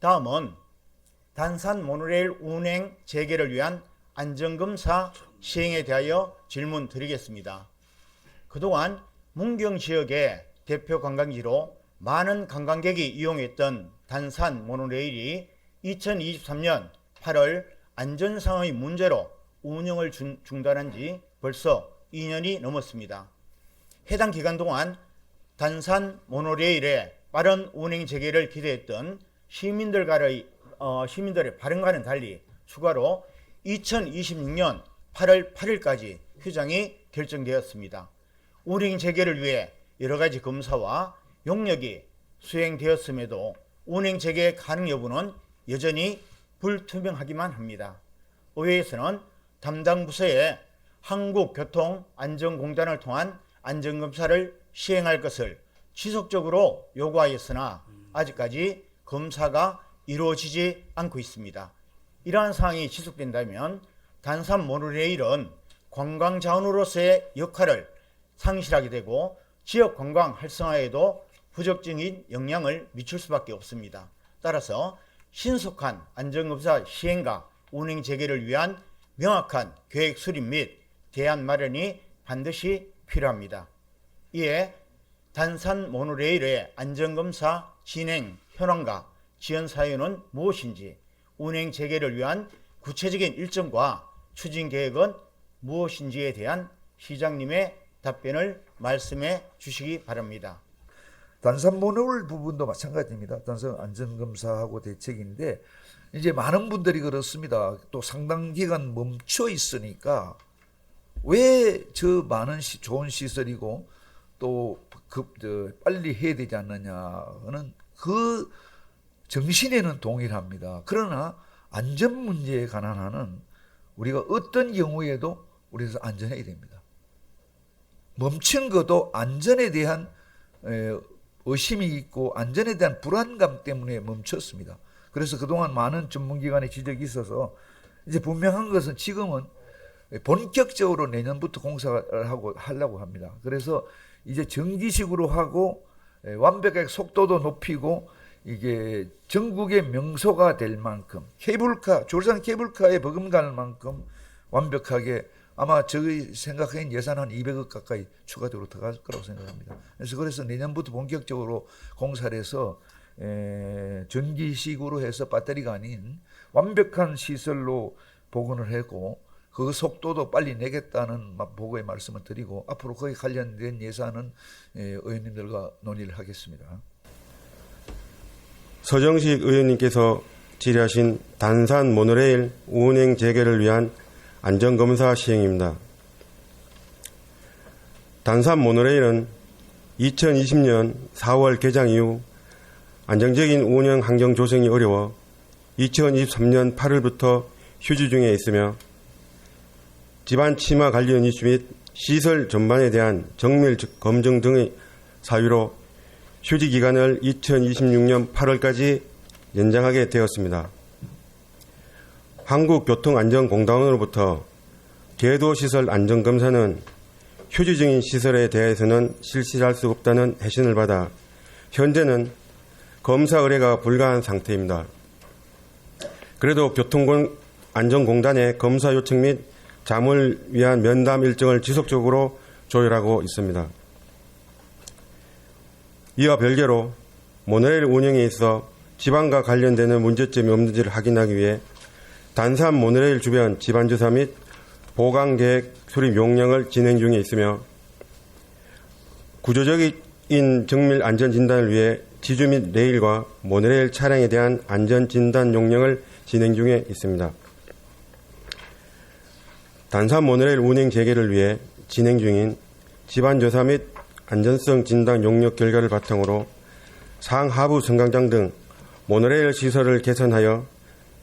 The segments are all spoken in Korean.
다음은 단산 모노레일 운행 재개를 위한 안전검사 시행에 대하여 질문 드리겠습니다. 그동안 문경 지역의 대표 관광지로 많은 관광객이 이용했던 단산 모노레일이 2023년 8월 안전상의 문제로 운영을 중단한 지 벌써 2년이 넘었습니다. 해당 기간 동안 단산 모노레일의 빠른 운행 재개를 기대했던 시민들의 바람과는 달리 추가로 2026년 8월 8일까지 휴장이 결정되었습니다. 운행 재개를 위해 여러 가지 검사와 용역이 수행되었음에도 운행 재개 가능 여부는 여전히 불투명하기만 합니다. 의회에서는 담당 부서에 한국교통안전공단을 통한 안전검사를 시행할 것을 지속적으로 요구하였으나 아직까지 검사가 이루어지지 않고 있습니다. 이러한 상황이 지속된다면 단산 모노레일은 관광자원으로서의 역할을 상실하게 되고 지역 관광 활성화에도 부정적인 영향을 미칠 수밖에 없습니다. 따라서 신속한 안전검사 시행과 운행 재개를 위한 명확한 계획 수립 및 대안 마련이 반드시 필요합니다. 이에 단산 모노레일의 안전검사 진행 현황과 지연 사유는 무엇인지, 운행 재개를 위한 구체적인 일정과 추진 계획은 무엇인지에 대한 시장님의 답변을 말씀해 주시기 바랍니다. 단산 모노레일 부분도 마찬가지입니다. 단산 안전검사하고 대책인데 이제 많은 분들이 그렇습니다. 또 상당 기간 멈춰 있으니까 왜 저 많은 좋은 시설이고 또 빨리 해야 되지 않느냐는 그 정신에는 동일합니다. 그러나 안전 문제에 관한 한은 우리가 어떤 경우에도 우리가 안전해야 됩니다. 멈춘 것도 안전에 대한 의심이 있고 안전에 대한 불안감 때문에 멈췄습니다. 그래서 그동안 많은 전문기관의 지적이 있어서 이제 분명한 것은 지금은 본격적으로 내년부터 공사를 하려고 합니다. 그래서 이제 정기식으로 하고 완벽하게 속도도 높이고 이게 전국의 명소가 될 만큼 케이블카, 조선 케이블카에 버금갈 만큼 완벽하게 아마 저희 생각한 예산 한 200억 가까이 추가적으로 들어갈 거라고 생각합니다. 그래서 내년부터 본격적으로 공사를 해서 전기식으로 해서 배터리가 아닌 완벽한 시설로 복원을 하고 그 속도도 빨리 내겠다는 보고의 말씀을 드리고 앞으로 거기 관련된 예산은 의원님들과 논의를 하겠습니다. 서정식 의원님께서 질의하신 단산 모노레일 운행 재개를 위한 안전검사 시행입니다. 단산 모노레일은 2020년 4월 개장 이후 안정적인 운영 환경 조성이 어려워 2023년 8월부터 휴지 중에 있으며 집안 침하 관련 이슈 및 시설 전반에 대한 정밀 검증 등의 사유로 휴지 기간을 2026년 8월까지 연장하게 되었습니다. 한국교통안전공단으로부터 궤도시설 안전검사는 휴지 중인 시설에 대해서는 실시할 수 없다는 해신을 받아 현재는 검사 의뢰가 불가한 상태입니다. 그래도 교통안전공단의 검사 요청 및 잠을 위한 면담 일정을 지속적으로 조율하고 있습니다. 이와 별개로 모노레일 운영에 있어 지방과 관련되는 문제점이 없는지를 확인하기 위해 단산 모노레일 주변 지반조사 및 보강계획 수립 용역을 진행 중에 있으며 구조적인 정밀 안전진단을 위해 지주 및 레일과 모노레일 차량에 대한 안전진단 용역을 진행 중에 있습니다. 단산 모노레일 운행 재개를 위해 진행 중인 지반조사 및 안전성 진단 용역 결과를 바탕으로 상하부 승강장 등 모노레일 시설을 개선하여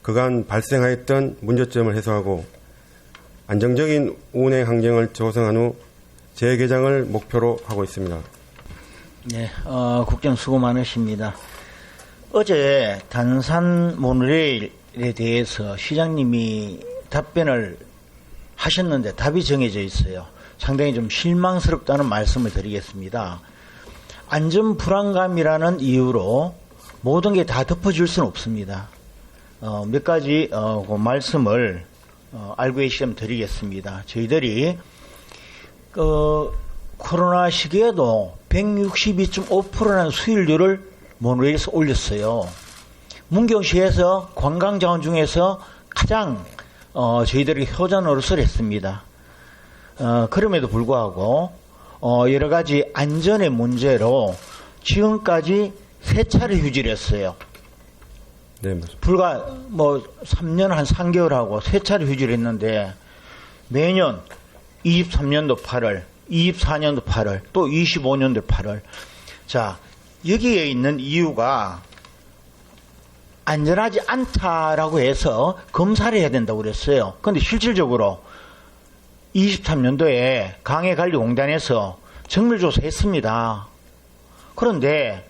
그간 발생하였던 문제점을 해소하고 안정적인 운행 환경을 조성한 후 재개장을 목표로 하고 있습니다. 네, 국장 수고 많으십니다. 어제 단산 모노레일에 대해서 시장님이 답변을 하셨는데 답이 정해져 있어요. 상당히 좀 실망스럽다는 말씀을 드리겠습니다. 안전 불안감이라는 이유로 모든 게 다 덮어질 수는 없습니다. 몇 가지 그 말씀을 알고 계시면 드리겠습니다. 저희들이 코로나 시기에도 162.5%라는 수익률을 모노레일에서 올렸어요. 문경시에서 관광자원 중에서 가장 저희들이 효자 노릇을 했습니다. 그럼에도 불구하고 여러 가지 안전의 문제로 지금까지 3차례 휴지를 했어요. 네, 맞습니다. 불과 3년 한 3개월하고 3차례 휴지를 했는데 매년 23년도 8월, 24년도 8월, 또 25년도 8월. 자, 여기에 있는 이유가 안전하지 않다라고 해서 검사를 해야 된다고 그랬어요. 그런데 실질적으로 23년도에 강해관리공단에서 정밀조사했습니다. 그런데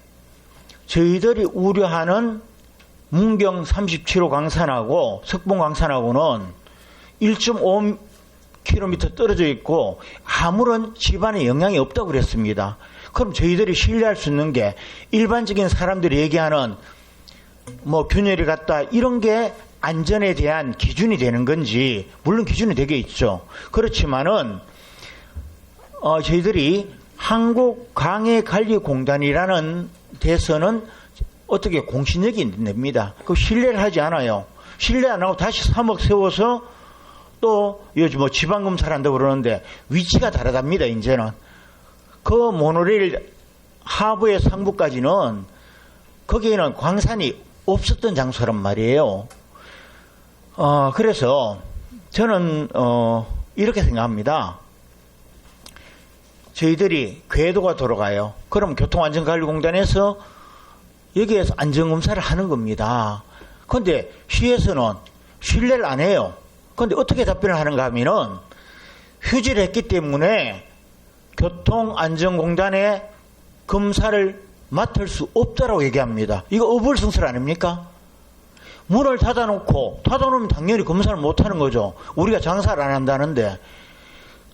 저희들이 우려하는 문경 37호 강산하고 석봉 강산하고는 1.5km 떨어져 있고 아무런 집안에 영향이 없다고 그랬습니다. 그럼 저희들이 신뢰할 수 있는 게 일반적인 사람들이 얘기하는 균열이 같다 이런 게 안전에 대한 기준이 되는 건지, 물론 기준이 되게 있죠. 그렇지만은 저희들이 한국강해관리공단이라는 데서는 어떻게 공신력이 됩니다. 그 신뢰를 하지 않아요. 신뢰 안 하고 다시 3억 세워서 또 요즘 지방검사를 한다고 그러는데 위치가 다르답니다. 이제는 그 모노레일 하부의 상부까지는 거기에는 광산이 없었던 장소란 말이에요. 그래서 저는 이렇게 생각합니다. 저희들이 궤도가 돌아가요. 그럼 교통안전관리공단에서 여기에서 안전검사를 하는 겁니다. 그런데 시에서는 신뢰를 안 해요. 그런데 어떻게 답변을 하는가 하면은 휴지를 했기 때문에 교통안전공단에 검사를 맡을 수 없다라고 얘기합니다. 이거 어불성설 아닙니까? 문을 닫아놓으면 당연히 검사를 못하는 거죠. 우리가 장사를 안 한다는데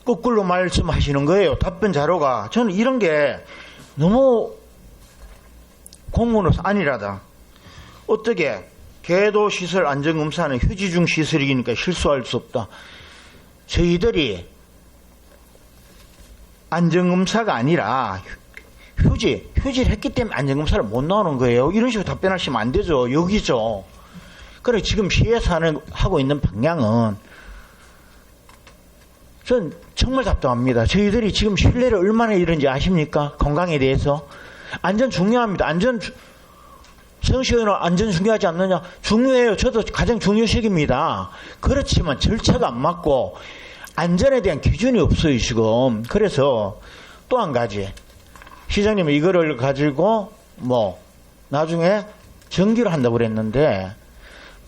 거꾸로 말씀하시는 거예요. 답변 자료가. 저는 이런 게 너무 공무원으로서 안일하다. 어떻게 궤도시설 안전검사는 휴지 중 시설이니까 실수할 수 없다. 저희들이 안전검사가 아니라 휴지를 했기 때문에 안전검사를 못 나오는 거예요. 이런 식으로 답변하시면 안 되죠. 여기죠. 그래 지금 시에서 하고 있는 방향은 전 정말 답답합니다. 저희들이 지금 신뢰를 얼마나 잃은지 아십니까? 건강에 대해서. 안전 중요합니다. 성시의원은 안전 중요하지 않느냐? 중요해요. 저도 가장 중요식입니다. 그렇지만 절차가 안 맞고 안전에 대한 기준이 없어요 지금. 그래서 또 한 가지, 시장님은 이거를 가지고 나중에 정기로 한다고 그랬는데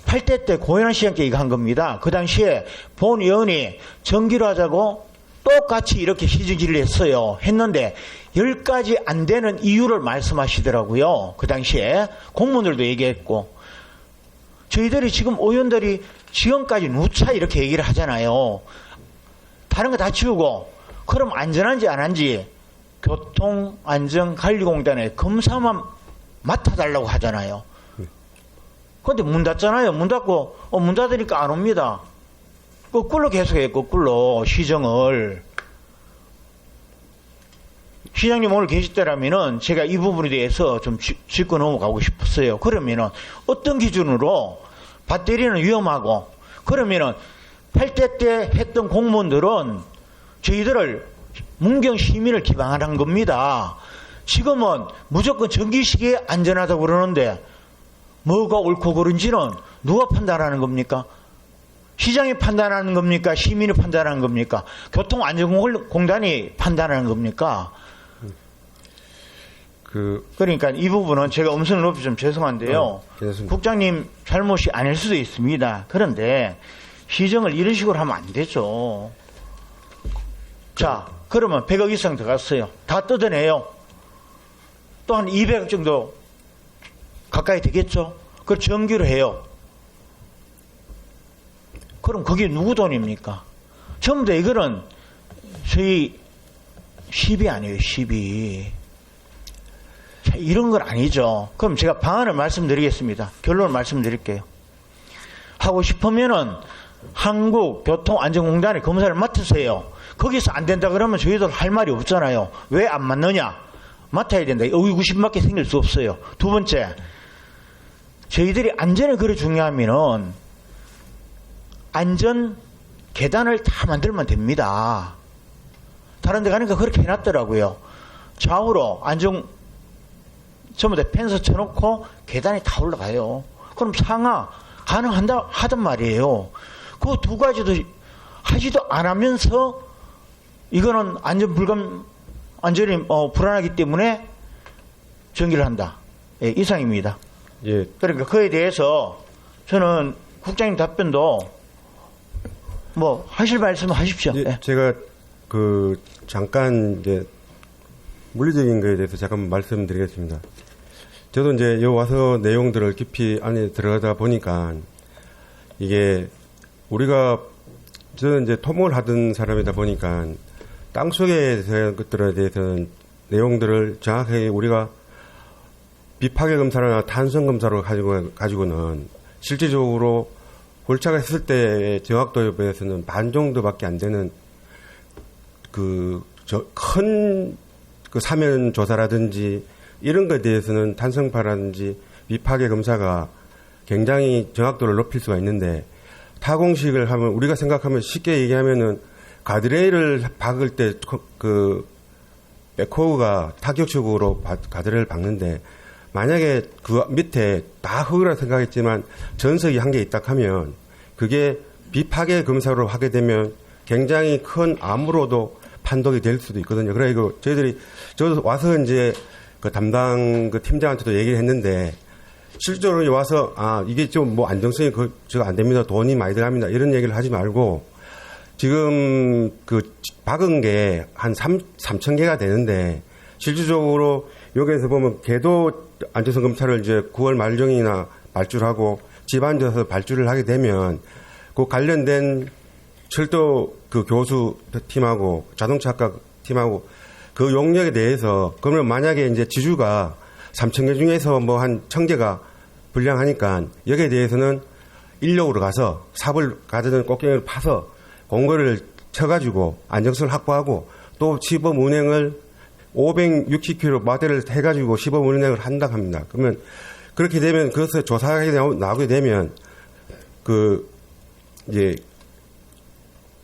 8대 때 고현한 시장께 이거 한 겁니다. 그 당시에 본 의원이 정기로 하자고 똑같이 이렇게 시정질을 했어요. 했는데 10가지 안 되는 이유를 말씀하시더라고요. 그 당시에 공무원들도 얘기했고, 저희들이 지금 의원들이 지금까지 누차 이렇게 얘기를 하잖아요. 다른 거 다 치우고 그럼 안전한지 안 한지 교통안전관리공단에 검사만 맡아달라고 하잖아요. 그런데 문 닫잖아요. 문 닫고 문 닫으니까 안 옵니다. 거꾸로 계속해요. 거꾸로 시정을. 시장님 오늘 계실 때라면은 제가 이 부분에 대해서 좀 짚고 넘어가고 싶었어요. 그러면은 어떤 기준으로 배터리는 위험하고, 그러면은 8대 때 했던 공무원들은 저희들을 문경 시민을 기방하는 겁니다. 지금은 무조건 전기시기에 안전하다고 그러는데 뭐가 옳고 그른지는 누가 판단하는 겁니까? 시장이 판단하는 겁니까? 시민이 판단하는 겁니까? 교통안전공단이 판단하는 겁니까? 그러니까 이 부분은 제가 음성을 높이 좀 죄송한데요. 국장님 잘못이 아닐 수도 있습니다. 그런데 시정을 이런 식으로 하면 안 되죠. 자, 그러면 100억 이상 들어갔어요. 다 뜯어내요. 또 한 200억 정도 가까이 되겠죠. 그걸 정기로 해요. 그럼 그게 누구 돈입니까? 전부 다 이거는 저희 시비 아니에요, 시비. 자, 이런 건 아니죠. 그럼 제가 방안을 말씀드리겠습니다. 결론을 말씀드릴게요. 하고 싶으면은 한국교통안전공단에 검사를 맡으세요. 거기서 안 된다 그러면 저희들 할 말이 없잖아요. 왜 안 맡느냐? 맡아야 된다. 의구심밖에 생길 수 없어요. 두 번째, 저희들이 안전이 그리 중요하면은 안전 계단을 다 만들면 됩니다. 다른 데 가니까 그렇게 해놨더라고요. 좌우로 안전 전부 다 펜스 쳐놓고 계단이 다 올라가요. 그럼 상하 가능한다 하단 말이에요. 그 두 가지도 하지도 안 하면서 이거는 안전이 불안하기 때문에 전기를 한다. 예, 이상입니다. 예, 그러니까 그에 대해서 저는 국장님 답변도 뭐 하실 말씀 하십시오. 예, 예. 제가 잠깐 이제 물리적인 거에 대해서 잠깐 말씀드리겠습니다. 저도 이제 여기 와서 내용들을 깊이 안에 들어가다 보니까 이게 저는 이제 토목을 하던 사람이다 보니까 땅 속에 대한 것들에 대해서는 내용들을 정확하게 우리가 비파괴 검사나 탄성 검사로 가지고는 실질적으로 홀착을 했을 때의 정확도에 비해서는 반 정도밖에 안 되는 큰 사면 조사라든지 이런 것에 대해서는 탄성파라든지 비파괴 검사가 굉장히 정확도를 높일 수가 있는데 타공식을 하면 우리가 생각하면 쉽게 얘기하면은 가드레일을 박을 때 백호가 타격식으로 가드레일을 박는데 만약에 그 밑에 다 흙이라 생각했지만 전석이 한 개 있다 하면 그게 비파괴 검사로 하게 되면 굉장히 큰 암으로도 판독이 될 수도 있거든요. 그래 이거 저도 와서 이제 그 담당 그 팀장한테도 얘기를 했는데 실제로 와서 이게 좀 뭐 안정성이 저거 안 됩니다. 돈이 많이 들어갑니다. 이런 얘기를 하지 말고 지금 박은 게 한 3천 개가 되는데 실질적으로 여기에서 보면 궤도 안전성 검사를 이제 9월 말정이나 발주하고 집안조사 발주를 하게 되면 그 관련된 철도 교수 팀하고 자동차학과 팀하고 그 용역에 대해서 그러면 만약에 이제 지주가 3,000개 중에서 뭐 한 1,000개가 불량하니까 여기에 대해서는 인력으로 가서 삽을 가져든 꽃갱이를 파서 공거를 쳐가지고 안정성을 확보하고 또 시범 운행을 560km 마대를 해가지고 시범 운행을 한다 합니다. 그러면 그렇게 되면 그것을 조사하게 나오게 되면 이제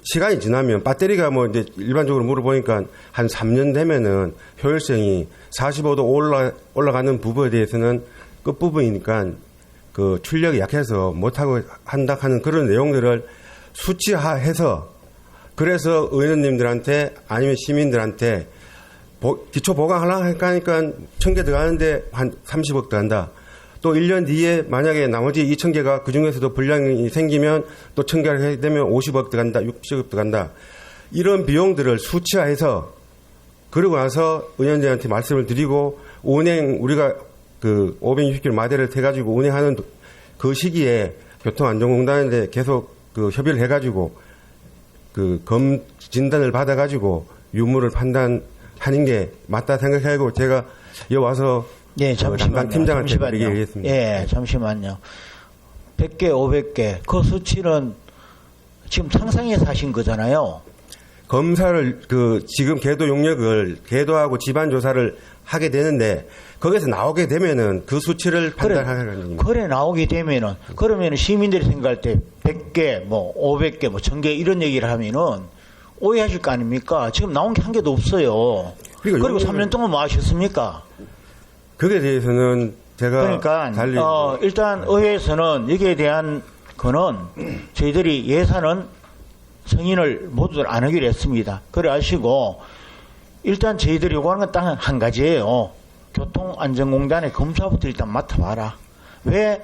시간이 지나면 배터리가 뭐 이제 일반적으로 물어보니까 한 3년 되면은 효율성이 45도 올라가는 부분에 대해서는 끝부분이니까 출력이 약해서 못하고 한다 하는 그런 내용들을 수치화해서 그래서 의원님들한테 아니면 시민들한테 기초 보강하려고 하니까 1,000개 들어가는데 한 30억 들어간다. 또 1년 뒤에 만약에 나머지 2,000개가 그중에서도 불량이 생기면 또 1,000개를 하게 되면 50억 들어간다, 60억 들어간다. 이런 비용들을 수치화해서 그러고 나서 의원님한테 말씀을 드리고 우리가 560km 마대를 태가지고 운행하는 그 시기에 교통안전공단에 계속 협의를 해가지고 진단을 받아가지고 유무를 판단하는 게 맞다 생각하고 제가 여기 와서 예, 잠시만요. 팀장한테 얘기하겠습니다. 예, 잠시만요. 100개, 500개. 그 수치는 지금 상상해서 하신 거잖아요. 검사를 지금 궤도 용역을 궤도하고 집안 조사를 하게 되는데 거기서 나오게 되면은 그 수치를 판단하는 겁니다. 그래 나오게 되면은 그러면은 시민들이 생각할 때 100개, 뭐 500개, 뭐 1,000개 이런 얘기를 하면은 오해하실 거 아닙니까? 지금 나온 게 한 개도 없어요. 그리고 3년 동안 뭐 하셨습니까? 그에 대해서는 제가 그러니까 달리 일단 의회에서는 여기에 대한 거는 저희들이 예산은 승인을 모두들 안 하기로 했습니다. 그래 아시고 일단 저희들이 요구하는 건 딱 한 가지예요. 교통안전공단의 검사부터 일단 맡아봐라. 왜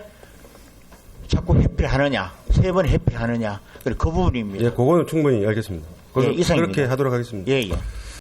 자꾸 회피하느냐? 3번 회피하느냐? 그 부분입니다. 예, 그거는 충분히 알겠습니다. 예, 이상입니다. 그렇게 하도록 하겠습니다. 예, 예.